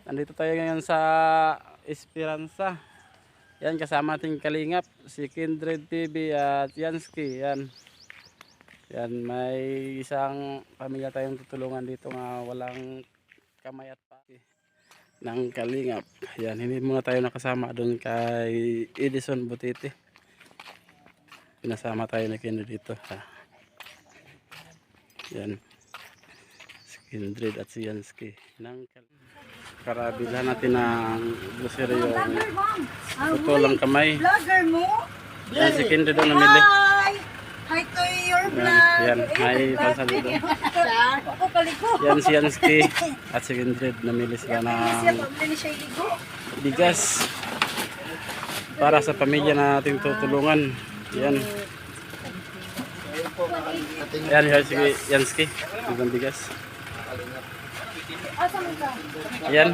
Nandito tayo ngayon sa Esperanza. Yan, kasama ating kalingap, si Kindred TV at Yansky. Yan. Yan, may isang pamilya tayong tutulungan dito nga walang kamay at pati ng kalingap. Yan, hindi muna tayo nakasama doon kay Edison Butiti. Pinasama tayo na Kindred dito. Yan. Si Kindred at si Yansky ng para bilhan natin ng grocery yung putulang kamay. Vlogger mo? Yan, si Kindred doon namili. Hi! Hi to your vlog! Yan, may pansaludo. Ako kaliko. Yan si Yansky at si Kindred namili sila ng bigas para sa pamilya na ating tutulungan. Yan. Yan, si Yansky. Ibang bigas. Yan.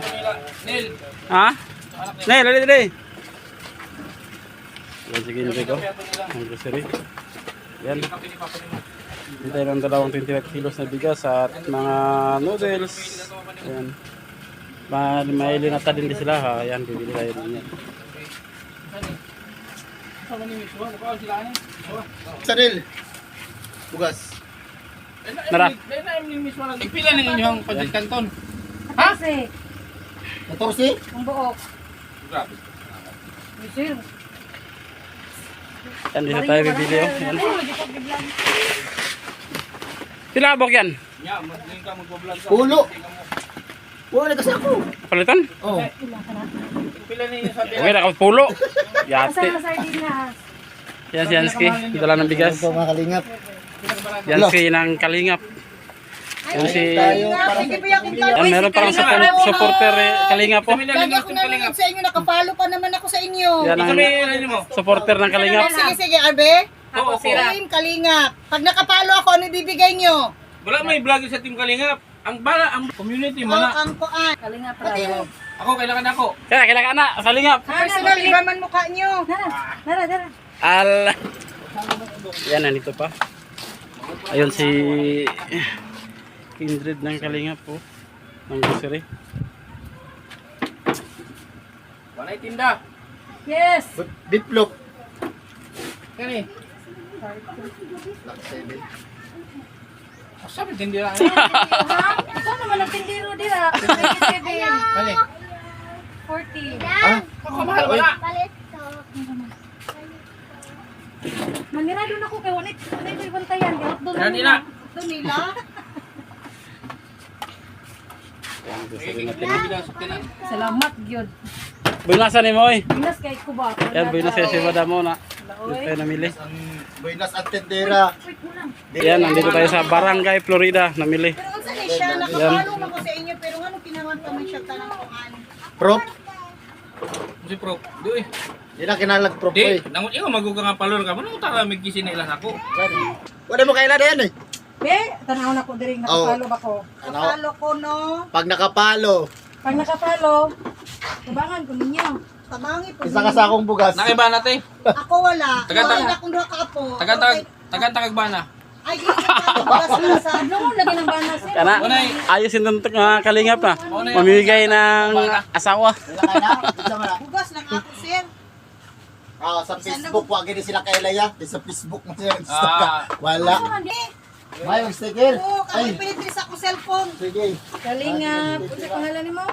Ha? Nel, dali. Yan, sige nyo ko. Ang grocery. Yan. Dito tayo ng 25 kilos na bigas at mga noodles. Yan. May linata din sila ha. Yan, bibili tayo din yan. Saril. Bugas. Nara. Ipila ng inyong Padre Canton. Ha? 14? Ang buok. Grabe. Misil. Yan, dito tayo bibili. Oh. Yan. Pilabok yan. Pulo. Wala kasi ako. Palitan? Oh. Okay, nakapulo. Yate. Kasama sardinas. Yan si Yansky. Dala ng bigas. Ito mga kalingap. Yansky ng kalingap. Yan si... Sige po yakin ka. Yan, meron parang supporter kalingap po. Lagi ako nanonood sa inyo. Nakapalo pa naman ako sa inyo. Yan ang supporter ng kalingap. Sige, Arbe. Oo, Team Kalingap. Pag nakapalo ako, ano ibibigay nyo? wala may vlog sa Team Kalingap. Ang bala, ang community mana. Ang kuan. Kalingap raw. Ako kailangan ako. Kaya kailangan na, kalingap. Personal, iba man mukha nyo. Dara. Al. Yan, nandito pa. Ayun si Kindred ng kalingap po. Ng grocery. Wala tinda. Yes. Biplop. Kani. Sabi tindira. Ikaw naman ang tindiro dira. 27. Kani. 40. Ako mahal wala. Manira doon ako kay Wanit. Wanit ko ibantayan. Doon Kani na. Doon nila. Yan, grocery natin. Salamat gyud. Buinasan ni Moy. Inas kay Kuba. Yan, buinasan si Madam mo na. Dito tayo namili. Buenas at tendera. Yan, nandito tayo sa Barangay Florida. Namili. Pero unsa ni siya nakapalo man ko sa inyo pero ano kinawan pa man siya tanang kuan. Prop. Si Pro. Di. Di na kinalag prop Di, eh. nangon iyo magugang nga palor ka. Ano tara mig kisinilas ako. Wala mo kailan yan eh. Be, tanaw na ko diri nakapalo ba ko. Nakapalo ko no. Pag nakapalo. Pag nakapalo, tabangan ko ninyo. Tabangi po. Isa ka sa akong bugas. Nakiba natin. Ako wala. Taga- Wala akong duha ka apo. Tagantag bana. Ay, sa no, lagi ng bana sir. Kana, ayusin ng kalingap na. Mamimigay ng asawa. Wala ka na? Isa mo na. Bugas lang ako sir. Ah, sa Facebook, wag din sila kailaya. Di sa Facebook mo sila. Ah. Wala. May mag-sticker. Oo, Ay, kami pinitis ako cellphone. sige. Kalingap. Ano pangalan ni mo?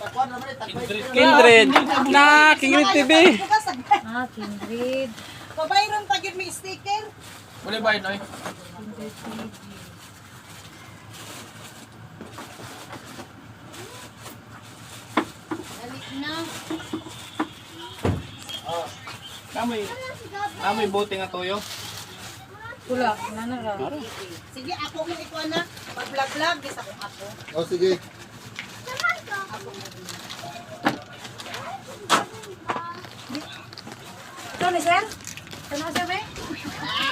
Takuan naman eh. Takuan. Kindred na Kindred TV. Ah, Kindred. Pabayron pa gyud mi sticker. Wala ba ito? Dali na. Amoy bote nga toyo. Wala, nana ra. Sige, ako mo ikuha na. Pag-vlog-vlog, gisa kong ako. O sige. Ito ni sir? Ano sir be?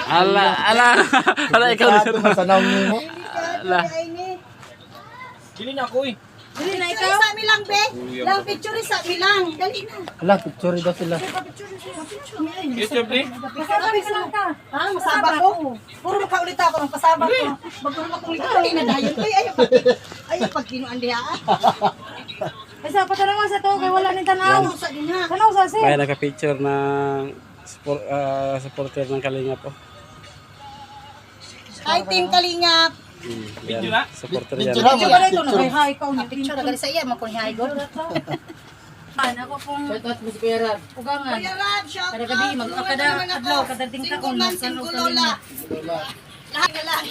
Ala, ikaw na. Ito, masanaw mo. Ala. Dili na ako eh. Dali na ikaw. Sa mi lang be. Lang picture sa mi lang. Dali na. Hala, picture daw sila. YouTube ni. Masabak ka lang ka. Ha? Masabak ko? Puro makaulit ako ng pasabak ko. Magpuro akong ito. Dali na dayon. Ay, ayaw pag kinuan diha. Ay, sa patanawa sa to kay wala ni tanaw. Sa din ha. Tanaw sa si. Kaya naka-picture ng supporter ng Kalingap po. Hi Team Kalingap. Video na? Supporter yan. Picture Ito ba ito na hi ikaw ni Picture agad sa iya, mapun hi god. Ako pong Shoutout mo si Kuya Rab. ugangan. Kuya Rab, shout Kada out. gabi magkakada adlaw kada ting taon Single man, magkano single kami. lola. Lahat na lang.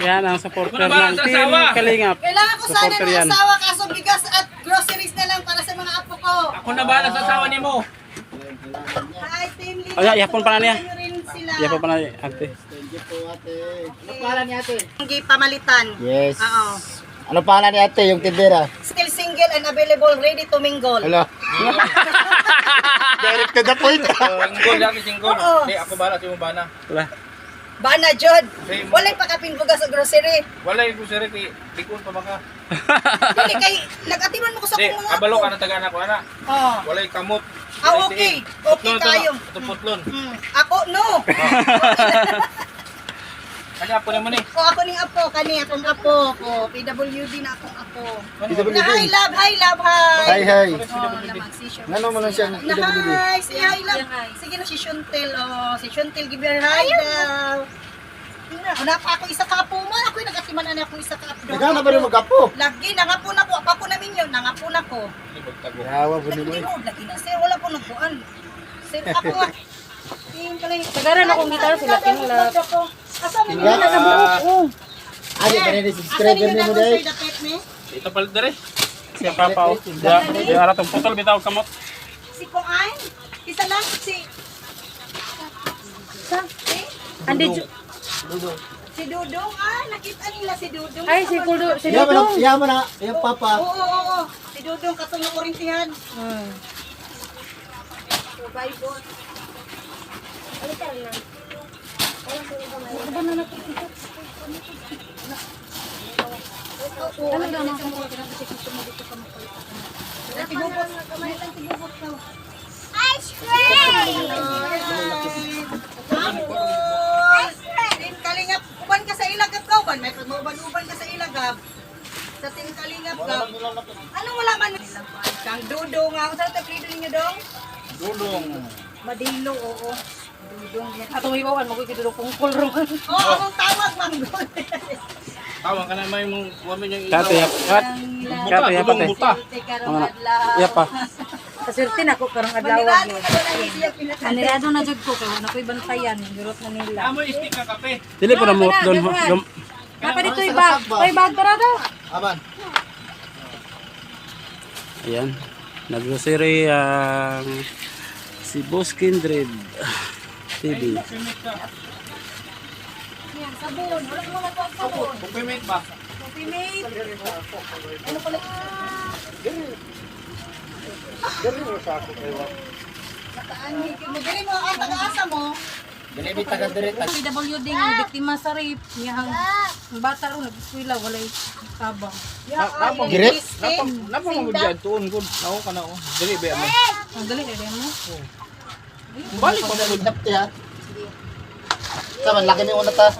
Yan ang supporter Wala ba ng sa Team asawa? Kalingap. Kailangan ko sana Supporter ng yan. asawa kaso bigas at groceries na lang para sa mga apo ko. Ako na bahala sa asawa ni mo. Hi, Team Lina. Ay, yapon pa na niya. Samahan niyo rin sila. Yan po pa na ate. Thank you po, ate. Ano pangalan ni ate? Hindi pamalitan. Yes. Oo. Ano pangalan ni ate, yung tindera? Still single and available, ready to mingle. Hello. Direct to the point. Singgol lagi, singgol. Oo. Hindi, ako bahala sa mo bana. Wala. Bana, Jod. Same. Walay pakapinbuga sa grocery. Wala yung kusiri, tikon pa baka. Hindi kay, nag-atiman mo ko sa Hindi, akong mga kabalo apo. ka na taga-anak ko, ana. Oo. Wala yung kamot. Ah, okay. Okay kayo. Ito putlon. Ako, no. Kanya po naman eh. Ako ning apo, kani akong apo ko. PWD na akong apo. PWD. Na hi love, hi love, hi. Hi, hi. Oh, naman si Shontel. Nano mo lang siya ng Na PWD? hi, si hi love. Sige na si Shontel. Oh, si Shontel give her hi daw. Una pa ako isa ka apo man. Ako'y nagatiman na akong isa ka apo. Nagana ba rin mag-apo? Lagi, nangapo na ko. Apo ko namin yun, nangapo na ko. Yawa po Lagi nilo eh. mo, lagi na. Sir, wala po nagbuan. Sir, ako nga. Sagaran akong gitara sila Kinglap. Asa mo Kinglap? na Ay, kanina si subscriber ni mo dahil. Ito pala dere. Siya papaw. Di ara tong putol bitaw kamot. Si Kuan, isa lang si Andi si Dudong. Ah, nakita nila si Dudong. ay si Kuldo si Iya mo na, Dudong. iya mo na, yung papa. Oo. Si Dudong katong ng Korintihan. Bible. Ano daw mo? Team Kalingap, uban ka sa ilagab ka, uban. May pag-uban ka sa ilagab. Sa Team Kalingap ka. Anong wala man? Kang Dudong. Ang sarap taplido ninyo, Dong? Dulong. Madilo, oo. Dudong yan. Ato iwawan mo kay Dudong kung kulro. Oo, akong tawag, Manggol. Tawang ka na may mong wamin yung Kate yap. Kat. Kate yap Dulong ate. buta. Karong Mga adlaw. yap pa. Kaswerte na ko karong adlaw. Manirado na doon ang siya pinaka. Anirado na jud ko kay wala ko'y bantayan, gurot na nila. Amo istik ka kape. Dili po na mo doon. Napa dito ibag. Toy bag tara daw. Aman. Ayan. Nag-grocery ang si Boss Kindred TV. Sabon. Wala mo na to ang sabon. Pupimate ba? Coffee mate. Ano pala? Nakaanhig mo. Dili mo ang taga-asa mo. Ganito taga direct. PWD ng biktima sa rape niya ang bata ro nag-eskwela walay tabang. Direct? Napang mo diyan tuon gud. Nao ka na oh. Dili ba mo? Ang dali kay mo. Balik pa mo. Tapte ha. Saman, laki ni una ta.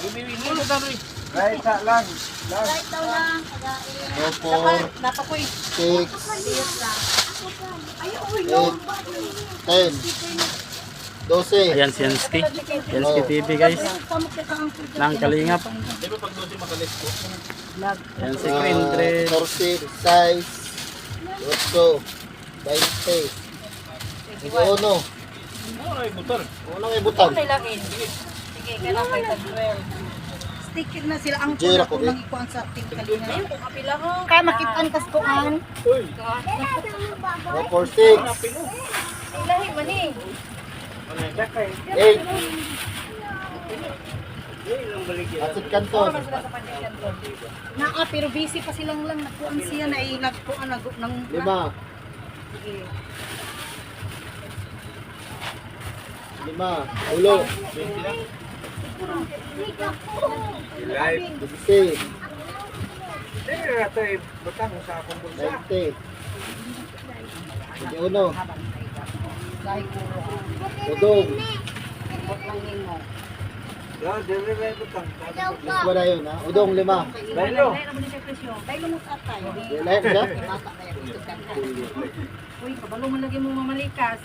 Ibiwi mo ta ri. Right lang. Right daw lang. 4, Napa ko'y 6, Ayaw, uy, 8, 10, 12. Ayan si Yansky. Yansky TV guys. Nang Kalingap. Di ba pag doon si makalis ko? Ayan si Kindred. 14, 16, 18, 20, 21. Ay, motor. Unang ibutan. lain. Sige, kailangan kay tag-12. Sticker na sila ang Jera kuna ko, ko eh. nang ikuan sa team kanina. Ayun kung kapila ko. Kaya makitaan kas kuan. 4, 6, Ilahi man eh. 8. Asit kanton. Naa pero busy pa silang lang nakuan siya na ilagkuan nang 5. Ulo. 16. 20. 21. Udog. Mas wala yun ha. Udong 5. Dahilo. Dahil mo tatay. Lahat siya? Uy, kabalo mo lagi mo mamalikas.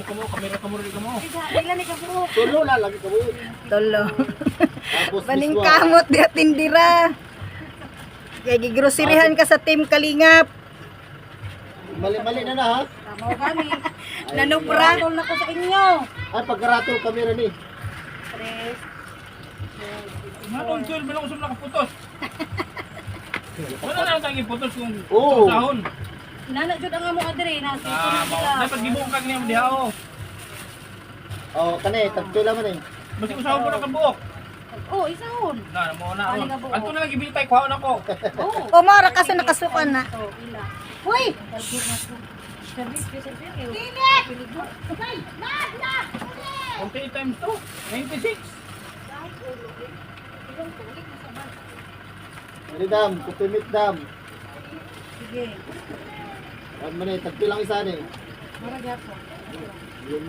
Kamera kamura di ka mo. Ilan ka bro? Tulo na lagi ka mo. Tolo. Tapos Baning miswa. kamot di tindira. Kaya gigroserihan ka sa Team Kalingap. Mali-mali na ha. Tama kami. Nanubra. Tol na ko sa inyo. Ay, pagkarato kamera ni. 3. Matong sul, bilang usap nakaputos. Wala na tayong putos kung Oo. sahon. Nana jud ang amo adre na si Dapat gibuong kag niya diha o. Oh, kani, tagtula man eh. Basta usahon ko na kabuok. Oh, isahon. Na mo na. Ano nga buok? Adto na lang gibitay kuhaon ako. Oh. O mara kasi nakasukan na. Oh, ila. Uy! Service special fare. Okay times 2, 96. Ano dam, kupimit dam. Sige. Ano man eh, tagtulang isa ni. Mara gyapon. 5.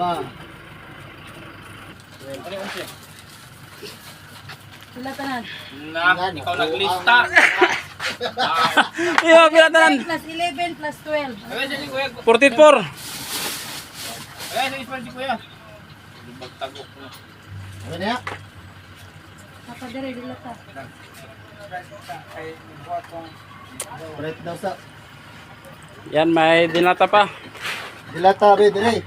Sila tanan. Na, ikaw naglista. Iyo, pinatanan. Plus 11 plus 12. Ay, si kuya. 44. Ay, sa ispan si kuya. Magtagok na. Ano niya? Nakadere dilata. Right daw sa. Yan, may dinata pa. Dilata, be, dire.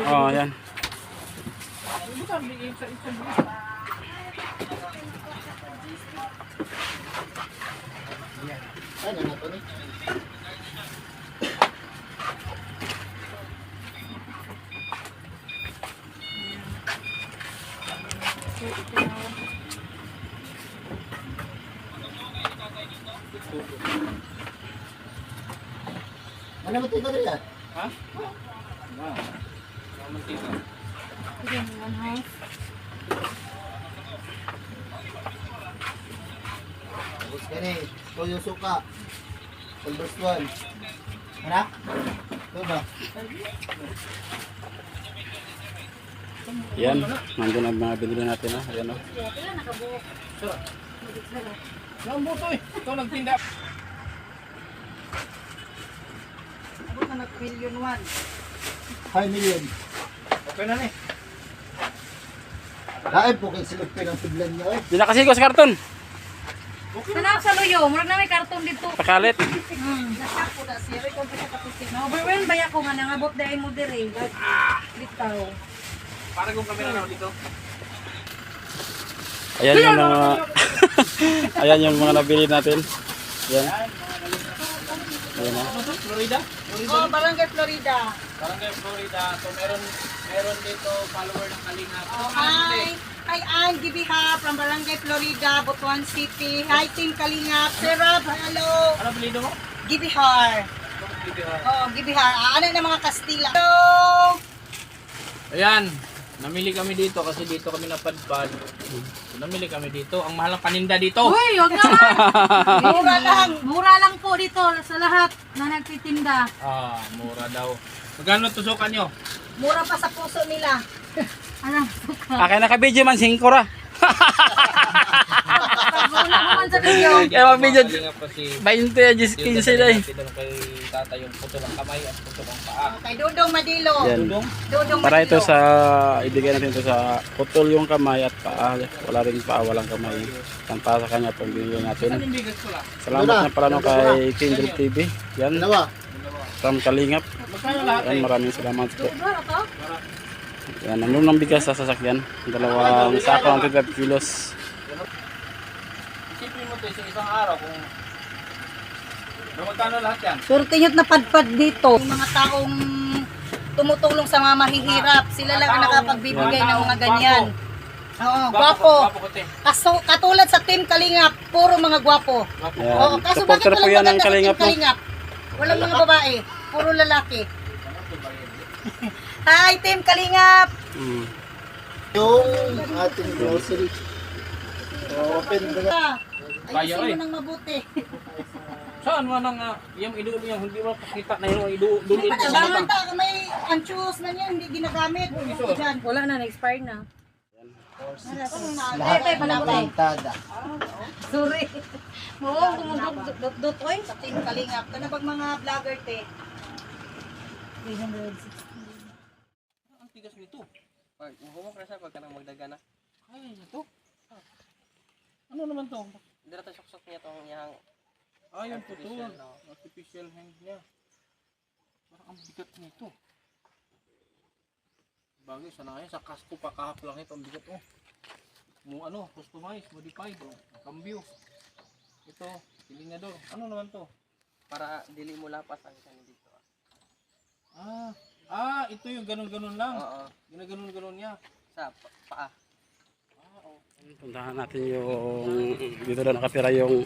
Oh, yan. Ay, ano to ni? Ano ba ito dire? Ha? Mantika. Sige, one half. Tapos kani, toyo suka. Pulbos 1. Anak? Ito ba? Yan, nandun ang mga binili natin. Oh. Yan, oh. Ang buto eh. Ikaw nagtinda. Abot na nag-million 1. 5 million. Okay na ni. Lain po kay silog ng tiblan niya eh. Di nakasigo sa karton. Sana sa luyo, murag na may karton dito. Pakalit. Nasako na siya. Ikaw pa siya kapisik. Na overwhelmed ba ako nga nangabot dahil mo dire. Bitaw. Para kung kamera na dito. Ayan yung mga ayan yung mga nabili natin. Yan. Ayan, oh. Ano to? Florida? Oh, Barangay Florida. Barangay Florida. So meron dito follower ng Kalingap. Oh, hi. Hi, Ann Gibiha from Barangay Florida, Butuan City. Hi, Team Kalingap. Sir Rob, hello. Ano pilido mo? Gibihar. Video. Oh, Gibihar. Ano na mga Kastila. Hello. Ayan. Namili kami dito kasi dito kami napadpad. So, namili kami dito. Ang mahal ng paninda dito. Uy, wag naman. Mura lang. Mura lang po dito sa lahat na nagtitinda. Ah, mura daw. Magkano tusukan nyo? Mura pa sa puso nila. Ano? Akin nakabidyo man 5 ra. Wala naman sa video. Kaya mga video Kalingap kasi 20 15 na eh. Dito lang kay tata yung puto ng kamay at puto ng paa. Kay Dudong Madilo. Yan. Dudong? Dudong Para ito Madilo. sa ibigay natin ito sa putol yung kamay at paa. Wala rin paa, walang kamay. Yan para sa kanya itong binili natin. Saan yung bigas ko lang? Salamat na pala no kay Kindred TV. Yan, Dalawa. from Kalingap. Magkano lahat Yan, eh? maraming salamat po. Mura to? Yan, nandun ng bigas sa sasakyan. Dalawang sako ng 25 kilos. Isipin mo ito sa isang araw kung magkano lahat yan? Swerte nyo't napadpad dito. Yung mga taong tumutulong sa mga mahihirap, sila lang ang nakapagbibigay ng mga ganyan. Oo, gwapo. Gwapo ko te. Katulad sa Team Kalingap, puro mga gwapo. Yan. Oo, kaso bakit Supporter po walang yan ng maganda sa Team Kalingap mo. Kalingap? Walang mga babae, puro lalaki. Hi, Team Kalingap! Mm. Yung ating grocery. So, open the Ayusin Bayo, mo eh. nang mabuti. Saan man ang yung idulo niya, hindi mo pakita na yung idulo niya. Pagkabangan ta, may anchos na niya, hindi ginagamit. Diyan. Wala na, na-expire na. Lahat Tay, pala mo, tay. plantada. Sorry. Oo, kumudot-dot, oy. Sa Team Kalingap. Kana bang mga vlogger te? 360. Ang tigas nito. Pag humok na siya, pag ka nang magdagana. Ay, ito. Ano naman to? Hindi na tayo suksok niya itong iyang Ayun po to. artificial, no? Artificial hand niya. Parang ang bigat nito. Bagay, sana ngayon sa Costco pa kahap lang ito. Ang bigat oh. Mo ano, customized, modified oh. Cambio. Ito, silingador. Ano naman to? Para dili mo lapas ang kanin dito. Ito yung ganun-ganun lang. Oo. Ginaganon-ganon niya. Sa paa. Puntahan natin yung dito daw nakatira yung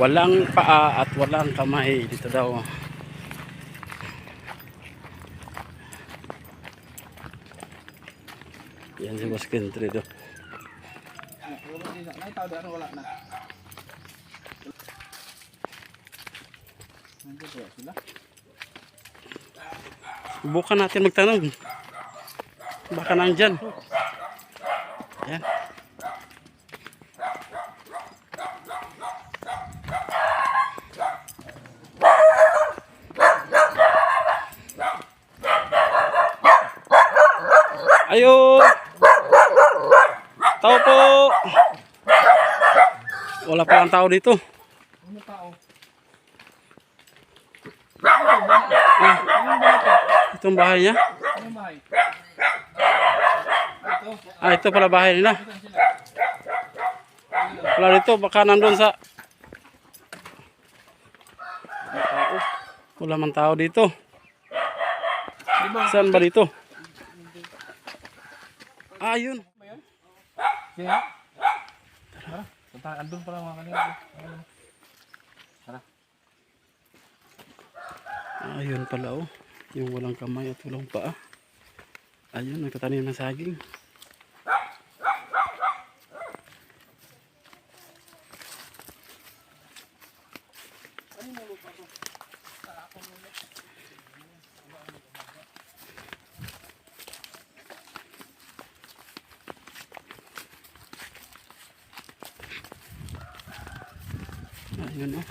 walang paa at walang kamay dito daw. Yan si Boss Country do. Naitaw di ano wala na. Nandiyan kaya sila? Subukan natin magtanong. Baka nandyan. Yan. Ayo. Tao po. Wala pa ang tao dito. Ano tao? Itong bahay niya. Ano bahay? Ito. Ito pala bahay nila. Saan sila? Wala dito, baka nandun sa... Wala man tao dito. Saan ba dito? Ayun. Kaya? Tara. Punta, andun pala mga kanina. Tara. Ayun pala oh. Yung walang kamay at walang paa. Ayun, nagtatanim ng saging. Ayun oh.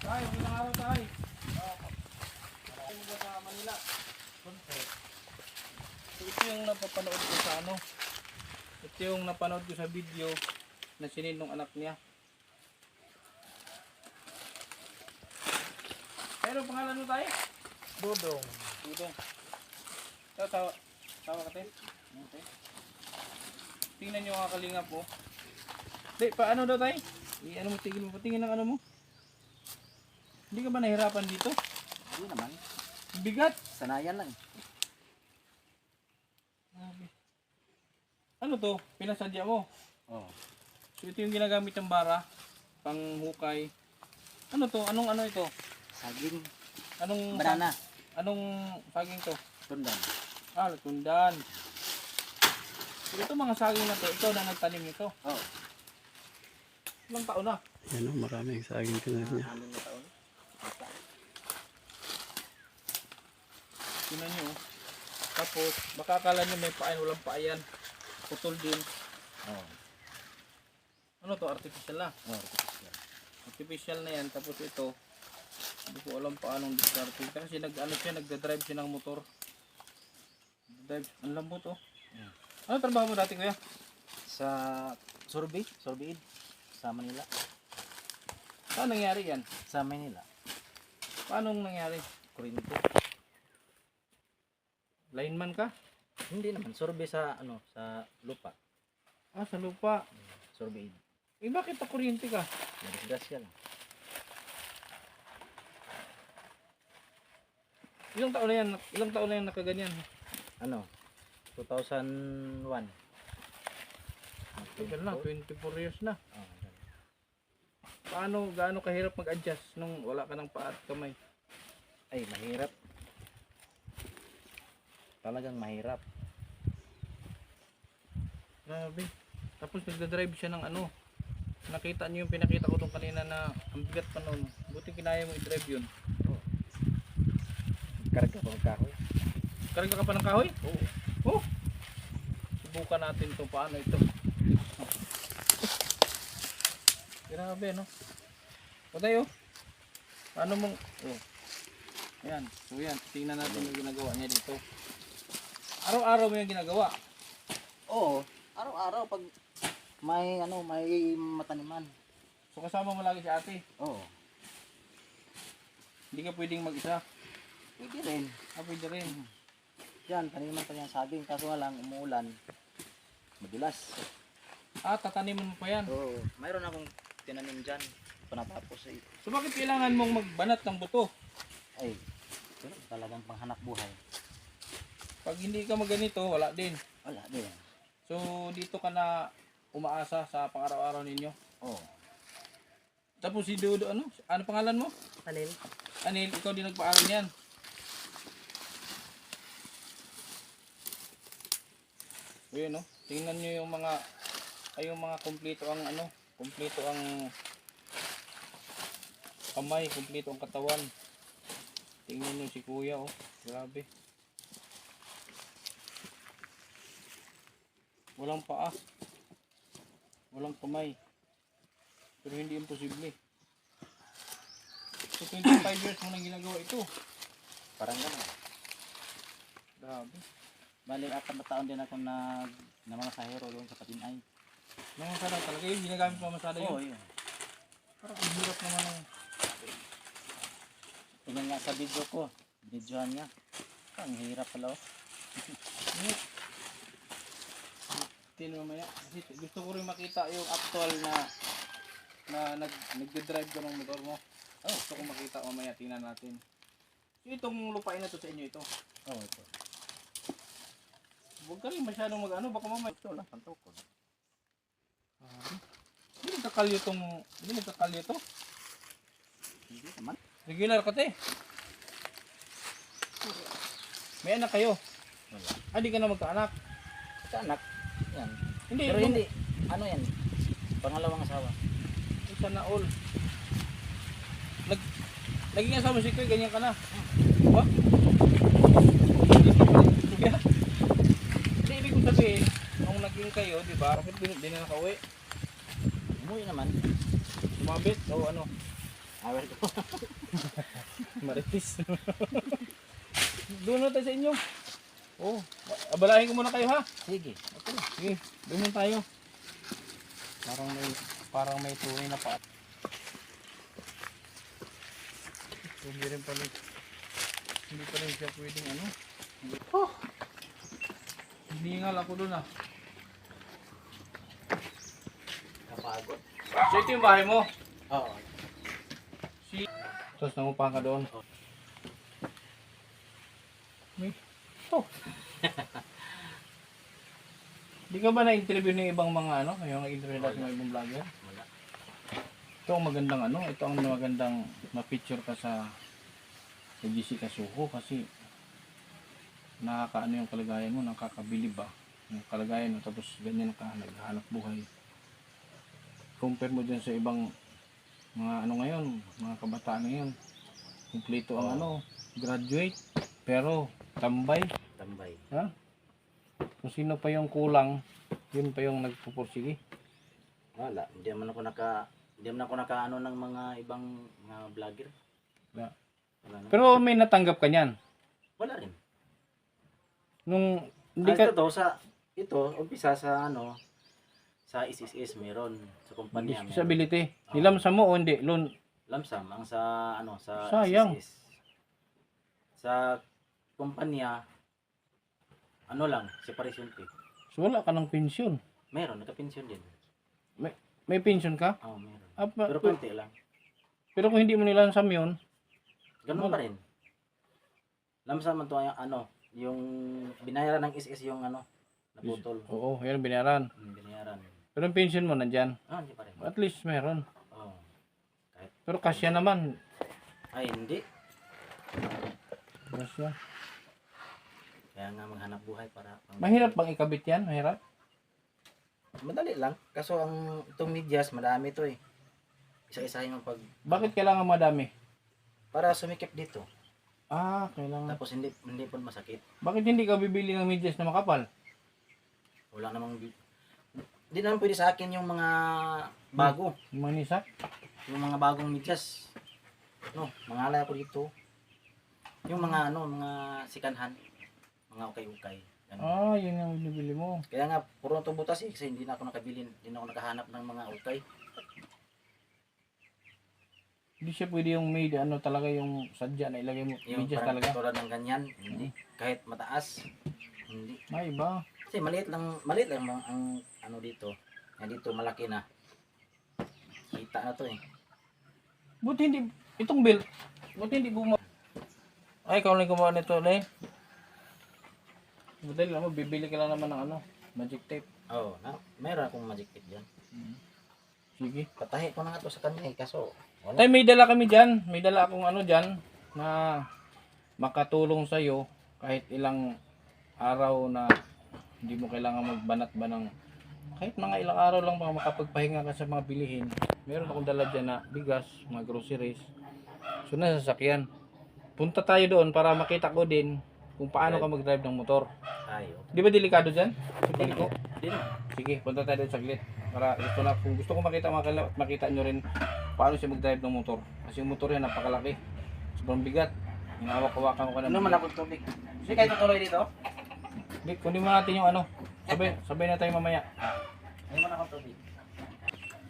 Tay, magandang araw tay. Sa Manila. So, ito yung napapanood ko sa ano. Ito yung napanood ko sa video na sinin ng anak niya. Pero pangalan mo tayo? Dodong. Dodong. Tawa ka tayo? Okay. Tingnan nyo mga kalingap po. Di, paano daw tayo? Ano mo, tingin mo, patingin ng ano mo. Hindi ka ba nahirapan dito? Hindi naman. Bigat. Sanayan lang. Ano to? Pinasadya mo? Oo. So ito yung ginagamit ng bara. Panghukay. Ano to? Anong ano ito? Saging. Anong Banana. Anong saging to? Tundan. Latundan. So ito mga saging na to, ikaw na nagtanim nito. Oo. Ilang taon na? Yan oh, maraming saging tinanim niya. Amin na taon. Tingnan nyo. Oh. Tapos, baka akala nyo may paayan, walang paayan. Putol din. Oo. Ano to? Artificial na. Oo. Artificial na yan. Tapos ito, hindi ko alam paanong diskarte. Kasi nagda-drive siya ng motor. Drive, ang lambot oh. Ano trabaho mo dati kuya? Sa Sorbi. Sa Manila. Saan nangyari yan? Sa Manila. Paano nangyari? Kurinto. Lineman ka? Hindi naman. Sorbe sa sa lupa. Ah, sa lupa. Sorbe. Eh bakit pa kuryente ka? Disgrasya lang. Ilang taon na yan nakaganyan? 2001. Tagal na, 24 years na. Oo. gaano kahirap mag-adjust nung wala ka ng paa at kamay? Ay, mahirap. Talagang mahirap. Grabe. Tapos nagda-drive siya ng ano. Nakita niyo yung pinakita ko doon kanina na ang bigat pa noon. Buti kinaya mo i-drive yun. Karga pa ng kahoy. Karga ka pa ng kahoy? Oo. Oh. Subukan natin to paano ito. Grabe no. O tayo. Paano mong Ayan. So yan, tingnan natin yung ginagawa niya dito. Araw-araw mo yung ginagawa. Oo, araw-araw pag may mataniman. So kasama mo lagi si ate. Oo, Hindi ka pwedeng mag-isa. pwede rin. Pwede rin. Diyan, taniman pa yan saging, kaso nga lang umuulan. Madulas. Tataniman mo pa yan. Oo, mayroon akong tinanim dyan. Panatapos eh. So bakit kailangan mong magbanat ng buto? Ay, pero talagang panghanap buhay. Pag hindi ka maganito, wala din. Wala din. So dito ka na umaasa sa pang-araw-araw ninyo. Oo. Tapos si Dodo, ano pangalan mo? Anil. Anil, ikaw din nagpaaral niyan. Yun, no? Tingnan nyo yung mga kumpleto ang kumpleto ang kamay, kumpleto ang katawan. Tingnan nyo si kuya, oh. Grabe. Walang paa. Walang kamay. Pero hindi imposible. So 25 years mo nang ginagawa ito. Parang gano'n. Grabe. Bali, 4 na taon din ako na mga sahero doon sa Patinay. Mga masada talaga yun. Ginagamit mo masada yun. Oo, yun. Parang ang hirap naman ng... Tingnan nga sa video ko. Videohan niya. Ang hirap pala oh. Tin mamaya. Kasi gusto ko rin makita yung actual na nagde-drive ka ng motor mo. Gusto ko makita mamaya. Tingnan natin. So itong lupain na to sa inyo ito. Oo, ito. Huwag ka rin masyadong mag-ano. Baka mamaya. Ito lang, pantukol. Hindi nagkakalyo to. Hindi naman. Regular ka te. May anak kayo. Wala. Di ka na magkaanak. Sa anak. Yan. Hindi. Pero hindi. Ano yan? Pangalawang asawa. Isa na all. Naging asawa si Kuya, ganyan ka na. Diba? Kuya. Hindi, ibig kong sabihin, nung naging kayo, di ba? Bakit di na nakauwi? Umuwi naman. Sumabit o ano? Awal ko. Maritis. Doon na tayo sa inyo. Oh, abalahin ko muna kayo ha. Sige. Sige, doon muna tayo. Parang may tunay na pa. Hindi rin pala. Hindi pa rin siya pwedeng ano. Hiningal ako doon ah. Kapagod. So ito yung bahay mo. Oo. Tapos nangupahan ka doon. May ito. Di ka ba na-interview ng ibang mga ano? Yung na-interview natin ng ibang vlogger? Wala. Ito ang magandang ano? Ito ang magandang ma-picture ka sa Jessica Soho kasi nakakaano yung kalagayan mo, nakakabilib ba? Yung kalagayan mo, tapos ganyan ka naghahanap buhay. Compare mo dyan sa ibang mga ano ngayon, mga kabataan ngayon. Kumpleto ang ano, graduate, pero tambay. Tambay. Ha? Kung sino pa yung kulang, yun pa yung nagpupursige. Wala. Hindi naman ako nakaano ng mga ibang mga vlogger. Wala. Wala na. Pero may natanggap ka niyan. Wala rin. Nung hindi ka Umpisa sa ano, sa SSS meron sa kumpanya. meron. disability, nilamsa mo o hindi? Loan. Lamsam ang sa ano sa Sayang. SSS. Sa kumpanya ano lang, separation fee. So wala ka ng pensyon. Meron naka-pension din. May pensyon ka? Oo, meron. Pero, Pero konti lang. pero kung hindi mo nilamsam yun, Ganun pa rin. Lamsam man to ano, yung binayaran ng SS yung ano, naputol. oo, yan ang binayaran. Binayaran. Pero ang pensyon mo nandyan. Hindi pa rin. At least meron. Oo. Pero kasya naman. Ay, hindi. Kasya. Kaya nga maghanap buhay para Mahirap bang ikabit yan? Mahirap? madali lang. Kaso ang itong medyas, madami to eh. Isa-isahin mo pag Bakit kailangan madami? para sumikip dito. Kailangan. Tapos hindi po masakit. Bakit hindi ka bibili ng medyas na makapal? Wala namang hindi naman pwede sa akin yung mga bago. Yung mga nisak? Yung mga bagong medyas. No, mangalay ako dito. Yung mga mga sikanhan. Mga ukay-ukay. Ganun. Yun yung binibili mo. Kaya nga, puro na itong butas eh. Kasi hindi na ako nakabili. Hindi na ako nakahanap ng mga ukay. Hindi siya pwede yung made, talaga yung sadya na ilagay mo. Yung Medyas parang talaga. tulad ng ganyan. Hindi. Kahit mataas. Hindi. May iba. Kasi maliit lang ang dito. Yan dito malaki na. Kita na to eh. Buti hindi, itong belt, buti hindi buma... Ay, ikaw lang gumawa nito, Le. Buti lang mo, bibili ka lang naman ng magic tape. Oo, meron akong magic tape dyan. Sige. Patahi ko na nga to sa kanya eh. Kaso, wala. Tay, may dala kami dyan. May dala akong dyan na makatulong sa'yo kahit ilang araw na hindi mo kailangan magbanat ba ng kahit mga ilang araw lang baka makapagpahinga ka sa mga bilihin. Meron akong dala dyan na bigas, mga groceries. So nasa sasakyan. Punta tayo doon para makita ko din kung paano ka mag-drive ng motor. Tayo. Di ba delikado dyan? Sige ko. Di na. Sige, punta tayo doon saglit. Para kung gusto ko makita nyo rin paano siya mag-drive ng motor. Kasi yung motor yan napakalaki. Sobrang bigat. Hinawak-hawakan ko ka ng Naman akong tubig. Sige, kayo tutuloy dito. Vic, kunin mo natin yung sabay na tayo mamaya. Naman akong tubig.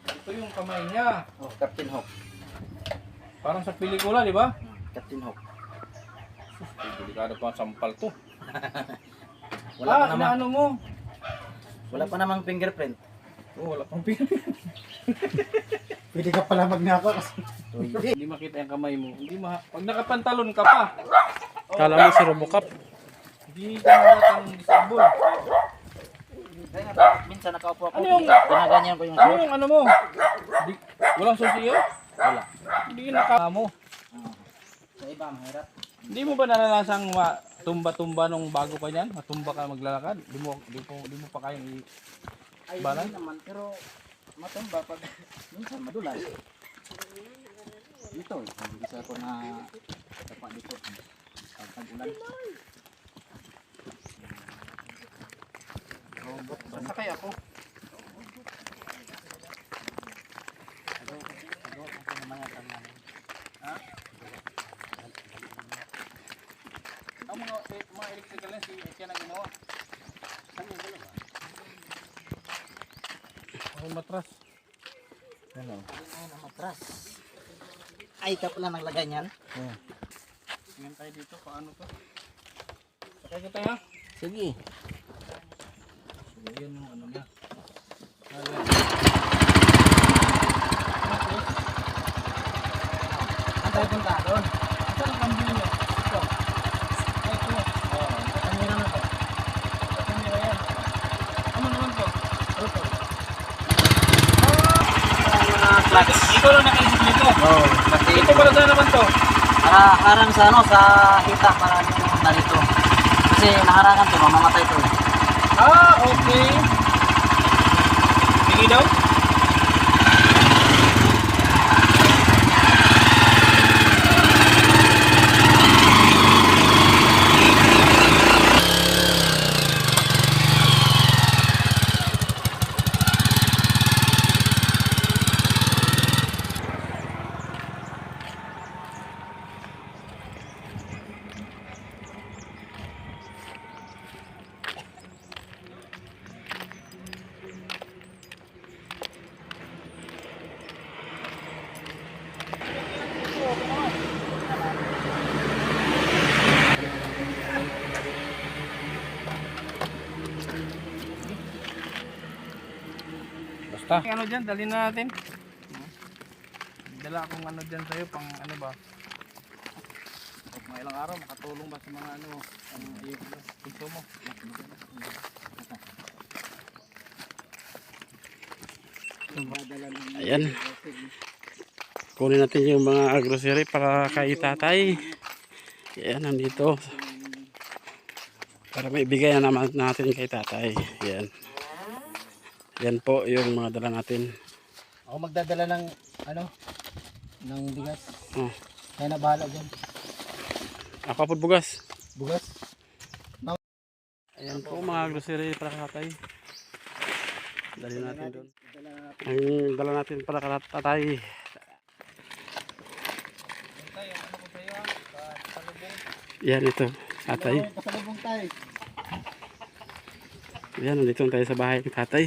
Ito yung kamay niya. Oh, Captain Hook. Parang sa pelikula, di ba? Captain Hook. Delikado pa ang sampal to. Wala pa naman. Inaano mo? Wala pa namang fingerprint. Wala pang pin. Pwede ka pala magnakaw kasi. Hindi makita yung kamay mo. Pag nakapantalon ka pa. Kala mo si Robocop. Hindi ka naratang disable. Kaya nga, minsan nakaupo ako. Ano yung- Ginaganyan ko yung Ano suot. yung mo? Walang susiyo? Wala. Hindi mo. Sa iba, mahirap. Hindi mo ba naranasang tumba-tumba nung bago ka niyan? Matumba ka maglalakad? Di mo pa kayang Ay, Balan? hindi naman. Pero matumba pag minsan madulas. Dito, bisa ko na tapa dito. Pag tag-ulan. Sasakay ako. Ang mga electrical na siya na ginawa. Ang matras. Ano? Ano, matras. Ay, ka pala naglagay niyan. Tingnan tayo dito paano to. Sakay ka tayo ha? Sige. So, yan yung niya. Ang tayo punta doon. Saan ang pambili niya? Ito. Ay, ito. Oo, kamera na to. Kamera yan. Ano naman to? Ito. Ikaw lang nakaisip nito. Oo, kasi Ito para saan naman to? harang sa sa hita para na dito. Kasi naharangan to, mamamatay to. Okay. Sige daw. Basta. Ano dyan, dalhin na natin. Dala akong dyan sa'yo, pang ba? Pag mga ilang araw, makatulong ba sa mga ang gusto mo? Ayan. kunin natin yung mga grocery para kay tatay. Yan, nandito. Para may bigay na naman natin kay tatay. Yan. Yan po yung mga dala natin. Ako magdadala ng ano, ng bigas. Oh. Kaya na bahala dyan. Ako po bugas. Bugas. Ayan po mga grocery para kay tatay. Dali natin doon. Ang dala natin para kay tatay. Yan ito, tatay. Pasalubong tayo. Yan, nandito tayo sa bahay ng tatay.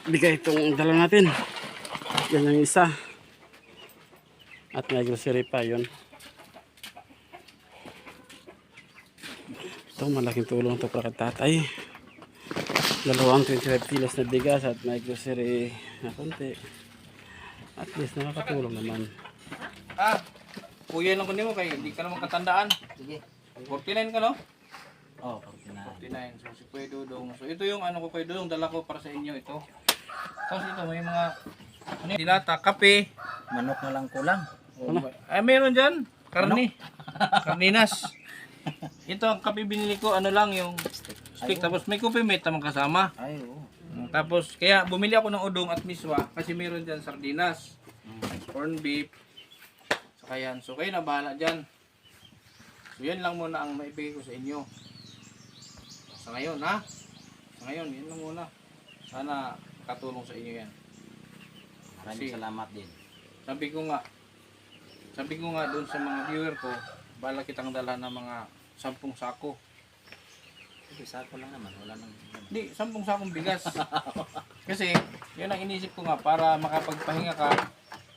Bigay itong dala natin. Yan yung isa. At may grocery pa yun. Ito, malaking tulong ito para kay tatay. Dalawang 25 kilos na bigas at may grocery na konti. At least nakakatulong naman. Kuya lang ko nimo kay hindi ka naman katandaan. Sige. 49 ka no? Oh, 49. 49. So si Kuya Dudong. So ito yung ano ko Kuya Dudong, dala ko para sa inyo ito. Tapos ito may mga ano yun, dilata, kape. Manok na lang kulang. Ay meron diyan, karne. Karninas. Ito ang kape binili ko, ano lang yung stick. Tapos may coffee mate naman kasama. Ay, oo. Tapos kaya bumili ako ng udong at miswa kasi meron diyan sardinas, corn beef. Saka yan. So kayo na bahala dyan. So yan lang muna ang maibigay ko sa inyo. Sa ngayon ha. Sa ngayon yan lang muna. Sana katulong sa inyo yan. Maraming salamat din. Sabi ko nga doon sa mga viewer ko, bala kitang dala ng mga 10 sako. Ito, sako lang naman. Wala nang... Hindi, 10 sakong bigas. Kasi yun ang inisip ko nga para makapagpahinga ka.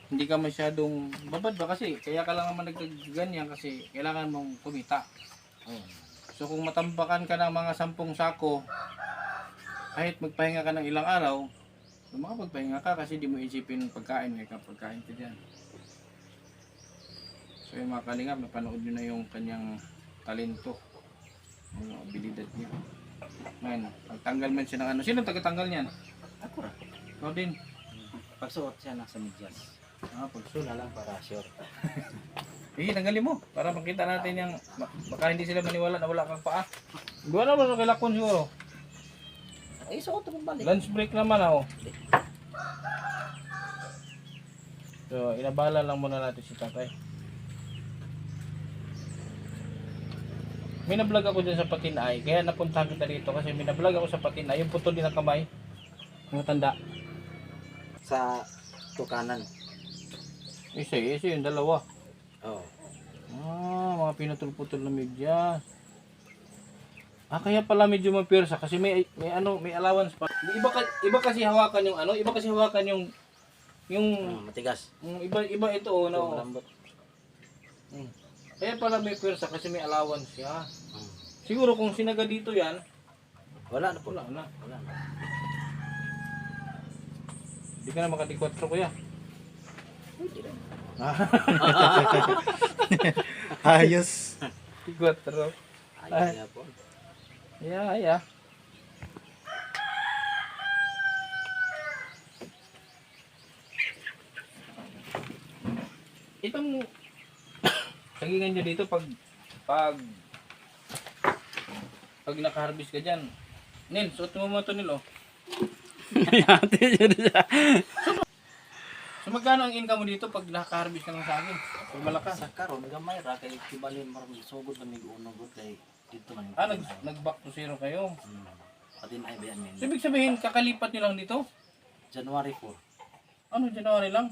Hindi ka masyadong babad ba kasi kaya ka lang naman nagganyan kasi kailangan mong kumita. So kung matambakan ka ng mga 10 sako, kahit magpahinga ka ng ilang araw, makapagpahinga ka kasi di mo isipin pagkain, may kapagkain ka dyan. So yung mga kalingap, napanood nyo na yung kanyang talento, yung abilidad niya. Ngayon, pagtanggal man siya ng ano, sino tagatanggal niyan? Ako ra. Ikaw din. Pagsuot siya nasa medyas. Pagsula lang para sure. Sige, tanggalin mo para makita natin yung baka hindi sila maniwala na wala kang paa. Gawa naman kay Lakon siguro. Ay, suot mo balik. Lunch break naman ako. So, inabala lang muna natin si tatay. May na-vlog ako dyan sa Patinay, kaya napuntahan kita dito kasi may na-vlog ako sa Patinay, yung putol din ng kamay. Yung tanda. Sa tukanan. Isa yung dalawa. Oh. Mga pinutol-putol na medyas. Kaya pala medyo mapirsa kasi may allowance pa. Iba kasi hawakan yung iba kasi hawakan yung Matigas. iba ito no. Malambot. Kaya pala may pirsa kasi may allowance siya. Siguro kung sinaga dito yan, Wala na po. wala na. Wala na. Hindi ka na makadikwatro kuya. Ayos. Dikwatro. Ay, po. Yeah. Itong sagingan nyo dito pag naka-harvest ka dyan. Nin, suot mo mo ito nilo. So magkano ang income mo dito pag naka-harvest ka ng saging? Pag malakas. Sa karon gamay ra kay kibalin maram sugod na mig unod kay dito man. Nag-back to zero kayo. Patin ay bayan min. So ibig sabihin, kakalipat nyo lang dito? January 4. Ano, January lang?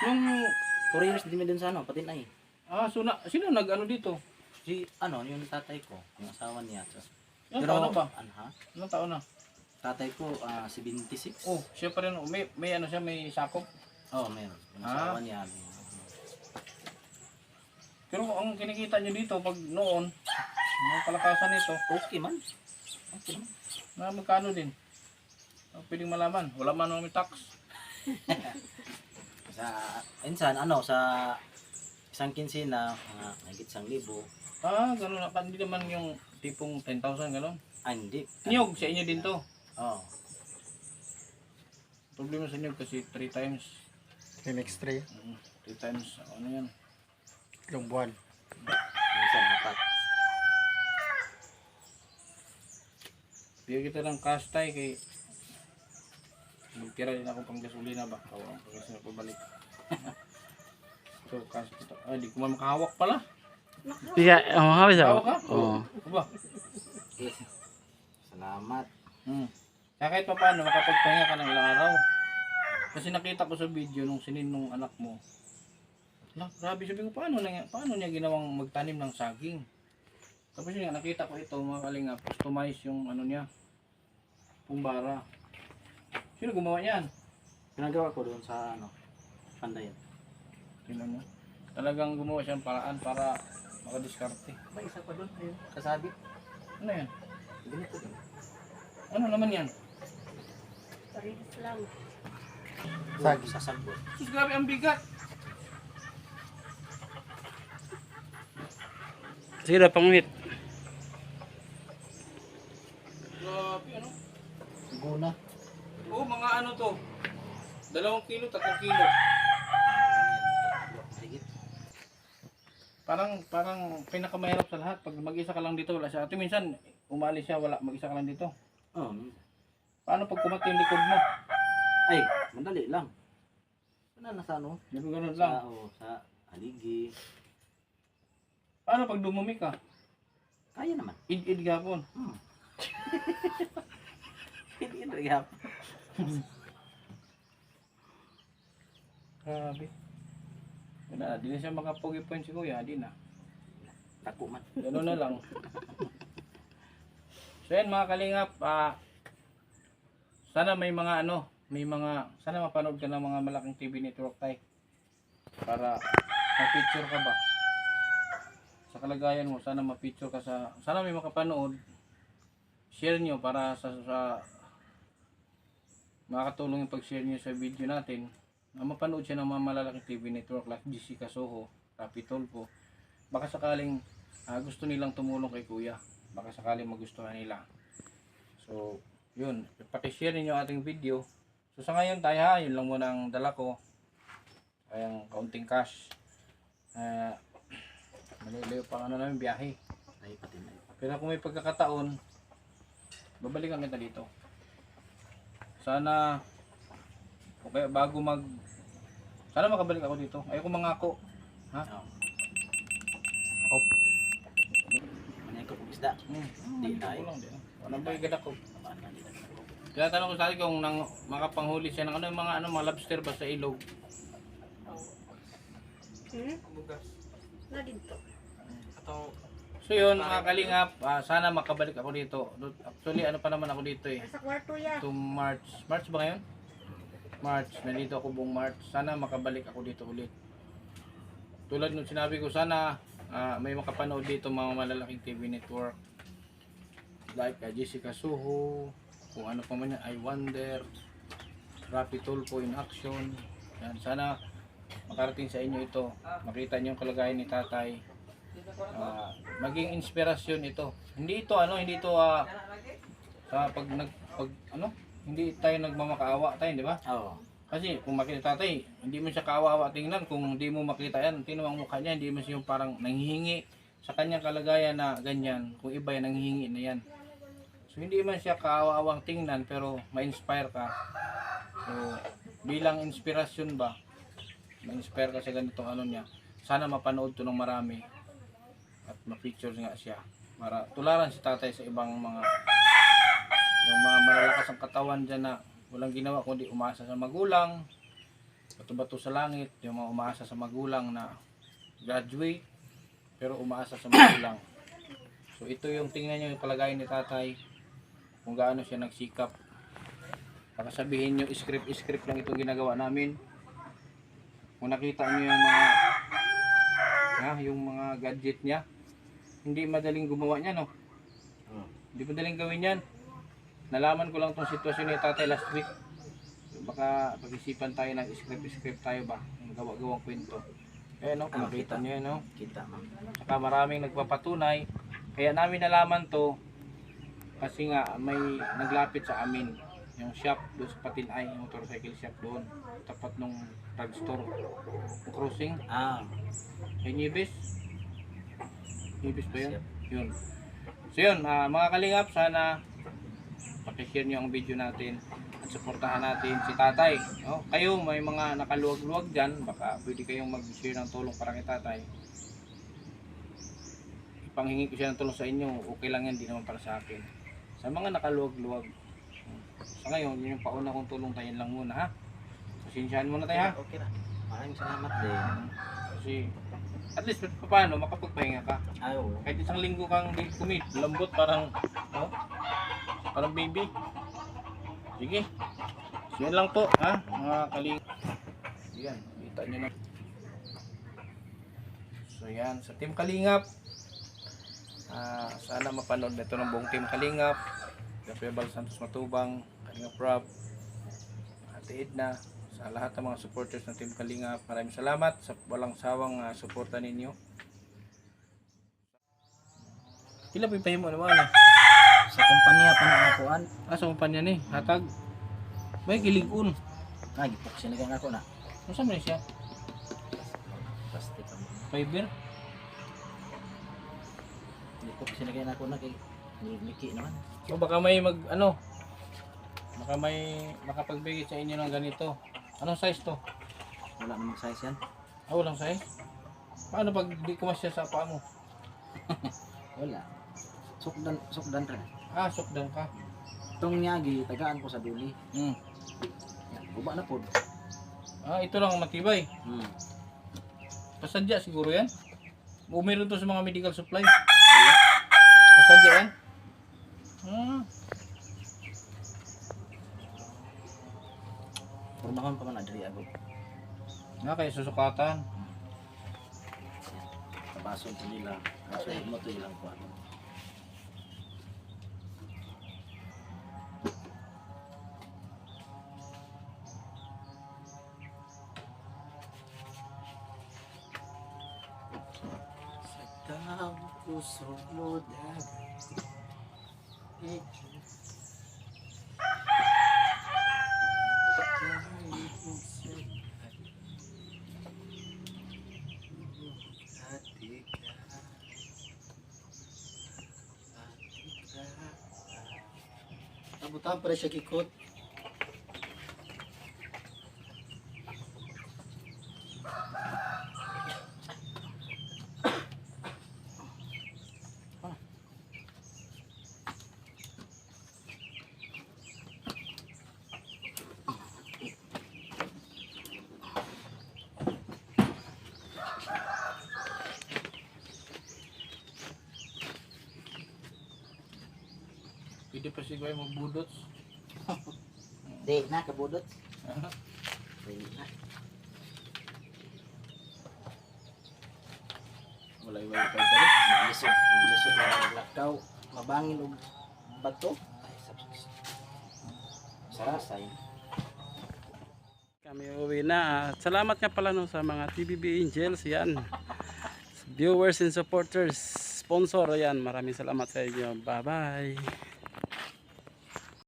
Yung, 4 years din mi dun sa ano, patin ay. so sino nag-ano dito? Si ano, yung tatay ko, yung asawa niya. Ilang taon na ba? Anha? Ilang taon na? Tatay ko 76. Oh, siya pa rin. May ano siya, may sakop. Oh, meron. Yung asawa niya. Pero ang kinikita nyo dito, pag noon, mga kalakasan nito, Okay man. Okay man. na magkano din? Pwedeng malaman. Wala man may tax. Sa insan ano sa isang kinsina, higit 1,000. Gano'n na. Hindi naman yung tipong 10,000 gano'n. Hindi. Niyog, sa inyo din to. Oh. Problema sa inyo kasi 3 times. Next 3. 3 times, ano yan? Ilang buwan. Minsan 4. Bigyan kita ng cash tay kay magtira din ako pang gasolina ba? Kawang pang gasolina ko balik. So cash kita. Ay, di ko man makahawak pala. Iya, hawi daw. Hawak ka? Oo. Ba? Okay. Salamat. Kaya kahit pa paano, makapagpahinga ka ng ilang araw. Kasi nakita ko sa video nung sininong anak mo. Grabe, sabi ko, paano niya ginawang magtanim ng saging? Tapos yun nga, nakita ko ito, mga kalingap, customize yung ano niya, pumbara. Sino gumawa niyan? Pinagawa ko doon sa ano, Pandayan. Tingnan mo. Talagang gumawa siyang paraan para makadiskarte. May isa pa doon, ayun, kasabit. Ano yan? Ganito din. Ano naman yan? Parilis lang. Sa sagbot. Sus, grabe ang bigat! Sige na, pangwit. Grabe, ano? Guna. Oo, mga ano to. 2 kilo, 3 kilo. Higit. Parang pinakamahirap sa lahat. Pag mag-isa ka lang dito, wala siya. Ate, minsan, umalis siya, wala, mag-isa ka lang dito. Oh, Paano pag kumati yung likod mo? ay, madali lang. Ano nasa ano? Ganun lang. Sa haligi. Paano pag dumumi ka? Kaya naman. Id-id gapon. Hindi na Grabe. Wala, di na siya makapogi point si Kuya, di na. Tako man. Gano'n na lang. So yan mga kalingap, sana may mga sana mapanood ka ng mga malaking TV network tayo. Para ma-feature ka ba? Sa kalagayan mo, sana ma-feature ka sana may makapanood. Share nyo para sa makakatulong yung pag-share nyo sa video natin. Na mapanood siya ng mga malalaking TV network like Jessica Soho, Capitol po. Baka sakaling gusto nilang tumulong kay Kuya. Baka sakaling magustuhan nila. So, yun. Paki-share niyo ating video. So, sa ngayon tayo yun lang muna ang dala ko. Ayang kaunting cash. Maliliw pang namin biyahe. Ay, pati na. Pero kung may pagkakataon, babalikan kita dito. Sana, okay, sana makabalik ako dito. Ayoko mangako. Ha? Manay ko kung isda. Di na eh. Ano ba yung gada ko? Paano ka nila? Kaya tanong ko sa akin kung makapanghuli siya ng mga lobster ba sa ilog. Na dito. Atong So yun mga kalingap, sana makabalik ako dito. Actually ano pa naman ako dito eh. Sa kwarto ya. To March ba ngayon? March, nandito ako buong March. Sana makabalik ako dito ulit. Tulad nung sinabi ko, sana may makapanood dito mga malalaking TV network. Like Jessica Soho, kung ano pa man yan, I Wonder, Rapi Tulfo in Action. Yan, sana makarating sa inyo ito. Makita niyo yung kalagayan ni Tatay. Maging inspirasyon ito. Hindi ito sa hindi tayo nagmamakaawa tayo, di ba? Oo. Kasi kung makita Tatay, hindi mo siya kaawa tingnan kung hindi mo makita yan. Tingnan mo ang mukha niya, hindi mo siya yung parang nanghihingi sa kanyang kalagayan na ganyan. Kung iba yan, nanghihingi na yan. So hindi man siya kaawawang tingnan pero ma-inspire ka. So bilang inspirasyon ba, ma-inspire ka sa ganitong ano niya. Sana mapanood to ng marami at ma-feature nga siya para tularan si Tatay sa ibang mga yung mga malalakas ang katawan dyan na walang ginawa kundi umaasa sa magulang, bato-bato sa langit, yung mga umaasa sa magulang na graduate pero umaasa sa magulang. So ito yung tingnan nyo yung kalagayan ni Tatay kung gaano siya nagsikap. Baka sabihin nyo script lang itong ginagawa namin. Kung nakita nyo yung mga gadget niya, hindi madaling gumawa niya, no? Hindi madaling gawin yan. Nalaman ko lang tong sitwasyon ni Tatay last week. Baka pag-isipan tayo ng script tayo ba? Yung gawa-gawang kwento. Eh no, kung nakita nyo yan, no? Kita man. Saka maraming nagpapatunay. Kaya namin nalaman to kasi nga may naglapit sa amin yung shop doon sa Patinay, yung motorcycle shop doon, tapat nung drugstore, yung crossing, kay Nibis ba yun? Yun. So yun, mga kalingap, sana pakishare nyo ang video natin at suportahan natin si tatay. No? Kayo may mga nakaluwag-luwag dyan, baka pwede kayong mag-share ng tulong para kay tatay. Ipanghingi ko siya ng tulong sa inyo, okay lang yan, di naman para sa akin. Sa mga nakaluwag-luwag, sa ngayon, yun yung pauna kong tulong tayo lang muna, ha? Pasensyahan muna tayo, ha? Okay na. Maraming salamat din. Kasi at least paano makapagpahinga ka. Ayaw. Kahit isang linggo kang di kumit, lambot parang parang baby. Sige. So yan lang po, ha? Mga kaling. Yan, kita nyo na. So yan, sa Team Kalingap. Sana mapanood nito ng buong Team Kalingap. Gabriel Santos Matubang, Kalingap Rob, Ate Edna, sa lahat ng mga supporters ng Team Kalingap. Maraming salamat sa walang sawang suporta ninyo. Pila pipahimo naman eh. Sa kumpanya pa na akuan. Sa kumpanya ni, hatag. May gilig-un. Gipok siya na ako na. Ano sa man siya? Plastic ang Fiber? gipok siya na ako na kay Miki naman. O baka may baka may makapagbigay sa inyo ng ganito. Anong size to? Wala namang size yan. Walang size? Paano pag di kumasya sa paa mo? Wala. Sukdan rin. Sukdan ka. Itong nyagi, tagaan ko sa duli. Hmm. Yan, guba na po. Ito lang ang matibay. Pasadya siguro yan. O meron to sa mga medical supply. Pasadya yan. Purnahon pa man adri ako. Kaya susukatan. Kabason to nila. Kaso mo to ilang kuan. Sa puso mo Abutan pa rin siya kikot. Pwede pa siguro magbudot. Di na kabudot. Di na. Wala iwala pa dali. Lisod na lakaw, mabangin og bato. Ay sarasay. Kami uwi na. Salamat nga pala no, sa mga TBB Angels yan. Viewers and supporters, sponsor yan. Maraming salamat sa inyo. Bye bye.